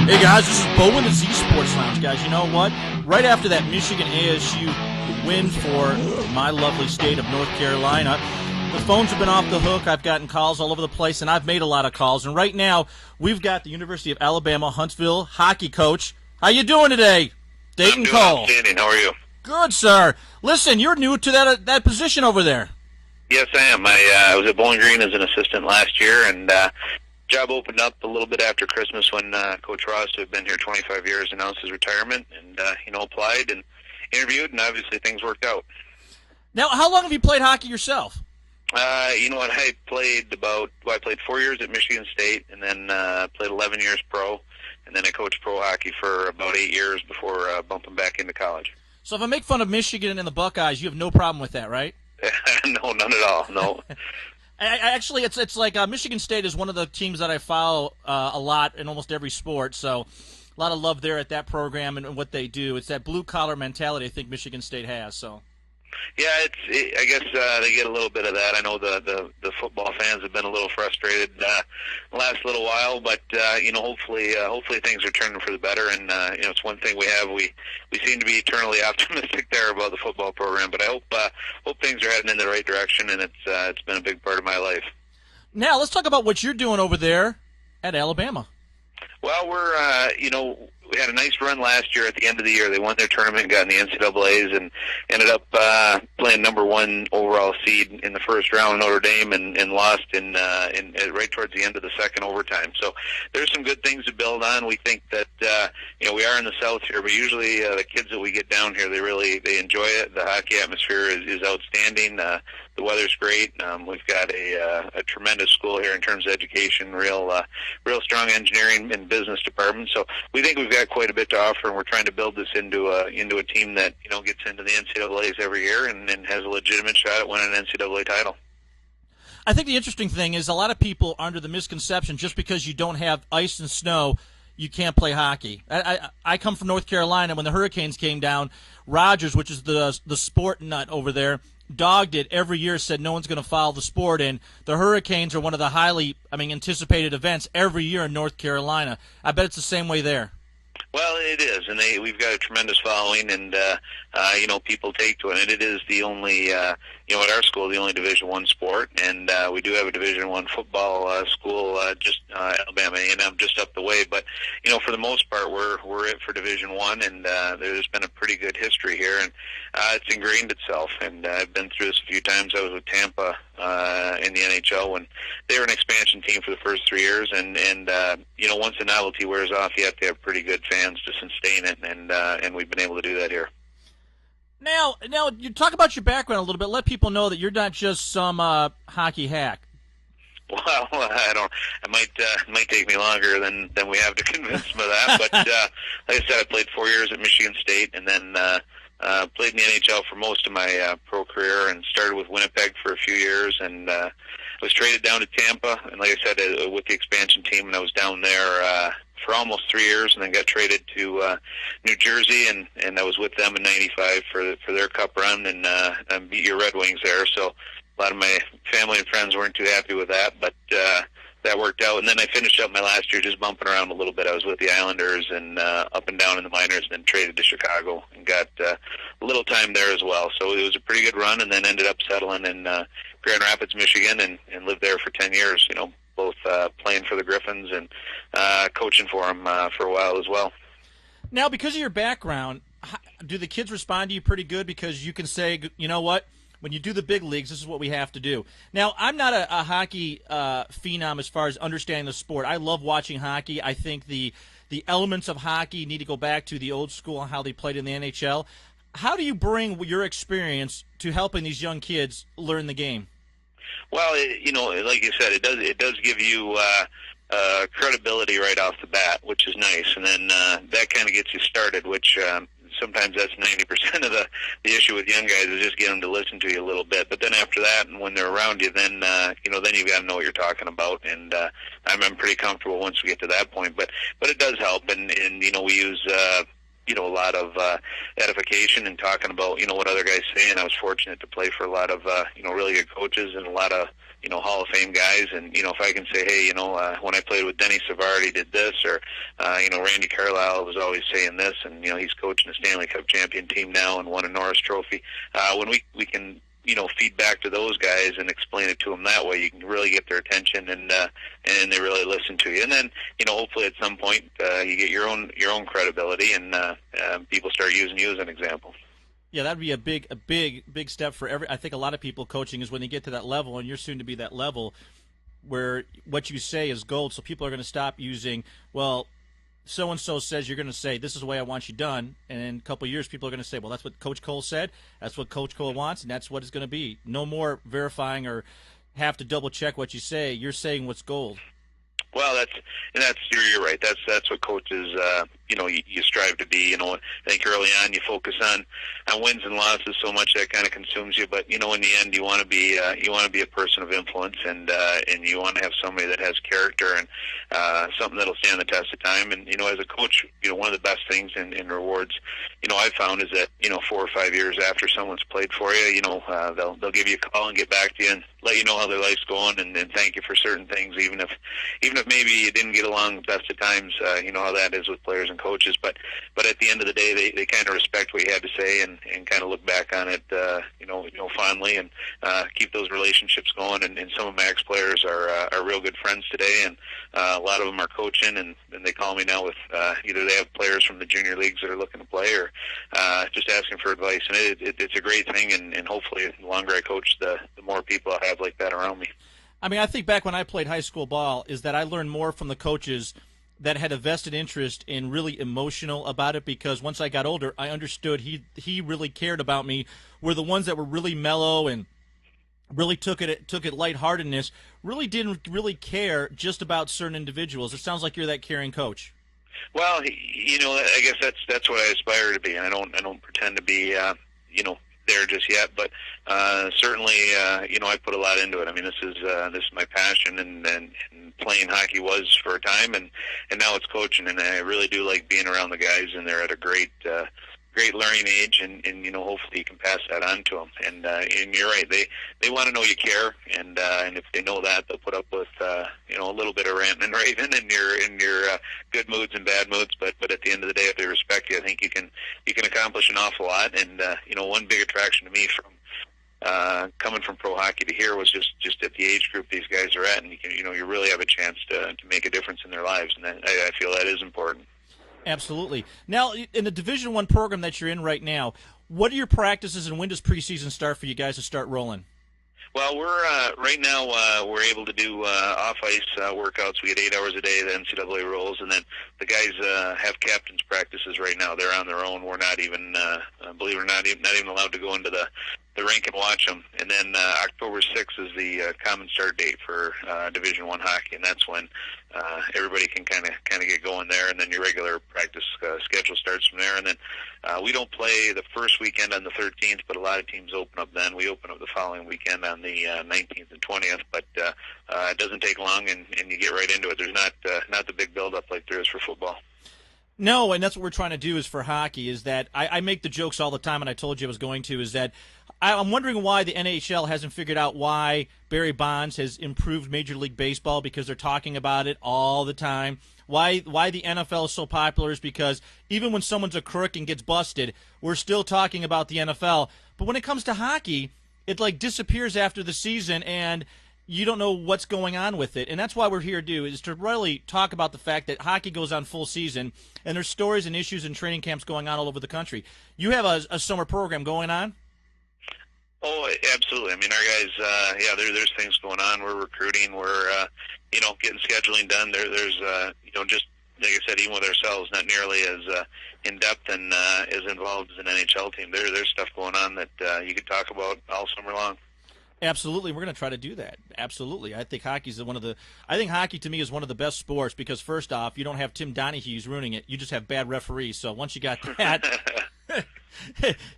Hey guys, this is Bo in the Z Sports Lounge, guys. You know what? Right after that Michigan ASU win for my lovely state of North Carolina, the phones have been off the hook. I've gotten calls all over the place, and I've made a lot of calls. And right now, we've got the University of Alabama Huntsville hockey coach. How you doing today, Danton Cole? Outstanding. How are you? Good, sir. Listen, you're new to that position over there. Yes, I am. I was at Bowling Green as an assistant last year, and job opened up a little bit after Christmas when Coach Ross, who had been here 25 years, announced his retirement, and applied and interviewed, and obviously things worked out. Now, how long have you played hockey yourself? You know what? I played 4 years at Michigan State, and then played 11 years pro, and then I coached pro hockey for about 8 years before bumping back into college. So if I make fun of Michigan and the Buckeyes, you have no problem with that, right? No, none at all. No. Actually, it's like Michigan State is one of the teams that I follow a lot in almost every sport, so a lot of love there at that program and what they do. It's that blue-collar mentality I think Michigan State has. So. Yeah, I guess they get a little bit of that. I know the football fans have been a little frustrated the last little while, but hopefully things are turning for the better. And it's one thing we have. We seem to be eternally optimistic there about the football program. But I hope things are heading in the right direction, and it's been a big part of my life. Now let's talk about what you're doing over there at Alabama. Well, we had a nice run last year at the end of the year. They won their tournament, got in the NCAAs, and ended up playing number one overall seed in the first round, Notre Dame, and lost in right towards the end of the second overtime. So there's some good things to build on. We think that we are in the South here, but usually the kids that we get down here, they enjoy it. The hockey atmosphere is outstanding. The weather's great. We've got a tremendous school here in terms of education, real strong engineering and business department. So we think we've got quite a bit to offer, and we're trying to build this into a team that gets into the NCAAs every year and has a legitimate shot at winning an NCAA title. I think the interesting thing is a lot of people are under the misconception just because you don't have ice and snow, you can't play hockey. I come from North Carolina. When the Hurricanes came down, Rogers, which is the sport nut over there, dogged it every year, said no one's going to follow the sport, and the Hurricanes are one of the highly anticipated events every year in North Carolina. I bet it's the same way there. Well, it is, and we've got a tremendous following, and people take to it. And it is the only, at our school, the only Division I sport, and we do have a Division I football school, just Alabama A&M, just up the way. But for the most part, we're it for Division I, and there's been a pretty good history here, and it's ingrained itself. And I've been through this a few times. I was with Tampa in the NHL when they were an expansion team for the first 3 years, and once the novelty wears off, you have to have pretty good fans to sustain it, and we've been able to do that here. Now, you talk about your background a little bit. Let people know that you're not just some hockey hack. Well, I don't. It might take me longer than we have to convince them of that. But like I said, I played 4 years at Michigan State, and then played in the NHL for most of my pro career, and started with Winnipeg for a few years, and was traded down to Tampa, and like I said, with the expansion team, and I was down there for almost 3 years, and then got traded to New Jersey, and I was with them in '95 for their Cup run, and beat your Red Wings there. So a lot of my family and friends weren't too happy with that, but that worked out. And then I finished up my last year just bumping around a little bit. I was with the Islanders and up and down in the minors, and then traded to Chicago and got a little time there as well. So it was a pretty good run, and then ended up settling in Grand Rapids, Michigan, and lived there for 10 years, both playing for the Griffins and coaching for them for a while as well. Now, because of your background, do the kids respond to you pretty good because you can say, you know what, when you do the big leagues, this is what we have to do? Now, I'm not a hockey phenom as far as understanding the sport. I love watching hockey. I think the elements of hockey need to go back to the old school and how they played in the NHL. How do you bring your experience to helping these young kids learn the game? Well, like you said, it does give you credibility right off the bat, which is nice, and then that kind of gets you started, which sometimes that's 90% of the issue with young guys is just get them to listen to you a little bit. But then after that, and when they're around you, then then you've got to know what you're talking about. And I'm pretty comfortable once we get to that point. But it does help, and we use a lot of edification and talking about what other guys say. And I was fortunate to play for a lot of really good coaches and a lot of Hall of Fame guys. And if I can say, hey, when I played with Denny Savard, he did this, or Randy Carlisle was always saying this, and he's coaching a Stanley Cup champion team now and won a Norris Trophy. When we can feed back to those guys and explain it to them that way, you can really get their attention, and they really listen to you. And then hopefully at some point you get your own credibility, and people start using you as an example. Yeah, that'd be a big step for I think a lot of people coaching is when they get to that level, and you're soon to be that level where what you say is gold. So people are going to stop using, well, so-and-so says you're going to say, this is the way I want you done. And in a couple of years, people are going to say, well, that's what Coach Cole said. That's what Coach Cole wants, and that's what it's going to be. No more verifying or have to double-check what you say. You're saying what's gold. Well, you're right. That's what coaches, you strive to be. I think early on you focus on wins and losses so much that kind of consumes you. But in the end, you want to be a person of influence, and you want to have somebody that has character and something that'll stand the test of time. And as a coach, one of the best things in rewards, I've found is that 4 or 5 years after someone's played for you, they'll give you a call and get back to you and let you know how their life's going, and thank you for certain things, even if maybe you didn't get along the best of times. How that is with players and coaches, but at the end of the day, they kind of respect what you had to say and kind of look back on it, fondly, and keep those relationships going. And some of my ex-players are real good friends today, and a lot of them are coaching, and they call me now with either they have players from the junior leagues that are looking to play, or just asking for advice. And it's a great thing, and hopefully the longer I coach, the more people I have like that around me. I mean, I think back when I played high school ball is that I learned more from the coaches that had a vested interest in really emotional about it, because once I got older, I understood he really cared about me, were the ones that were really mellow and really took it lightheartedness, really didn't really care just about certain individuals. It sounds like you're that caring coach. Well, I guess that's what I aspire to be, and I don't pretend to be, there just yet, but certainly, I put a lot into it. I mean, this is my passion, and playing hockey was for a time, and now it's coaching, and I really do like being around the guys, and they're at a great learning age, and hopefully you can pass that on to them. And you're right, they want to know you care, and if they know that, they'll put up with a little bit of ranting and raving in your good moods and bad moods. But at the end of the day, if they respect you, I think you can accomplish an awful lot. And one big attraction to me from coming from pro hockey to here was just at the age group these guys are at, and you really have a chance to make a difference in their lives, and I feel that is important. Absolutely. Now, in the Division I program that you're in right now, what are your practices, and when does preseason start for you guys to start rolling? Well, we're right now we're able to do off-ice workouts. We get 8 hours a day, the NCAA rules, and then the guys have captains practices right now. They're on their own. We're not even, believe it or not even allowed to go into the rink and watch them. And then October 6th is the common start date for Division I hockey, and that's when everybody can kind of get going there. And then your regular practice schedule starts from there. And then we don't play the first weekend on the 13th, but a lot of teams open up then. We open up the following weekend on the 19th and 20th, but it doesn't take long, and you get right into it. There's not the big build-up like there is for football. No, and that's what we're trying to do is for hockey, is that I make the jokes all the time, and I told you I was going to, is that I'm wondering why the NHL hasn't figured out why Barry Bonds has improved Major League Baseball, because they're talking about it all the time. Why the NFL is so popular is because even when someone's a crook and gets busted, we're still talking about the NFL. But when it comes to hockey, it like disappears after the season, and you don't know what's going on with it. And that's why we're here is to really talk about the fact that hockey goes on full season, and there's stories and issues and training camps going on all over the country. You have a summer program going on? Oh, absolutely. I mean, our guys, there's things going on. We're recruiting. We're, getting scheduling done. There's just like I said, even with ourselves, not nearly as in depth and as involved as an NHL team. There's stuff going on that you could talk about all summer long. Absolutely, we're going to try to do that. Absolutely, I think hockey to me is one of the best sports, because first off, you don't have Tim Donahue's ruining it. You just have bad referees. So once you got that,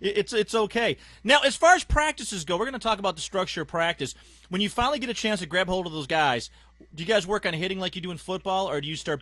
it's okay. Now, as far as practices go, we're going to talk about the structure of practice. When you finally get a chance to grab hold of those guys, do you guys work on hitting like you do in football, or do you start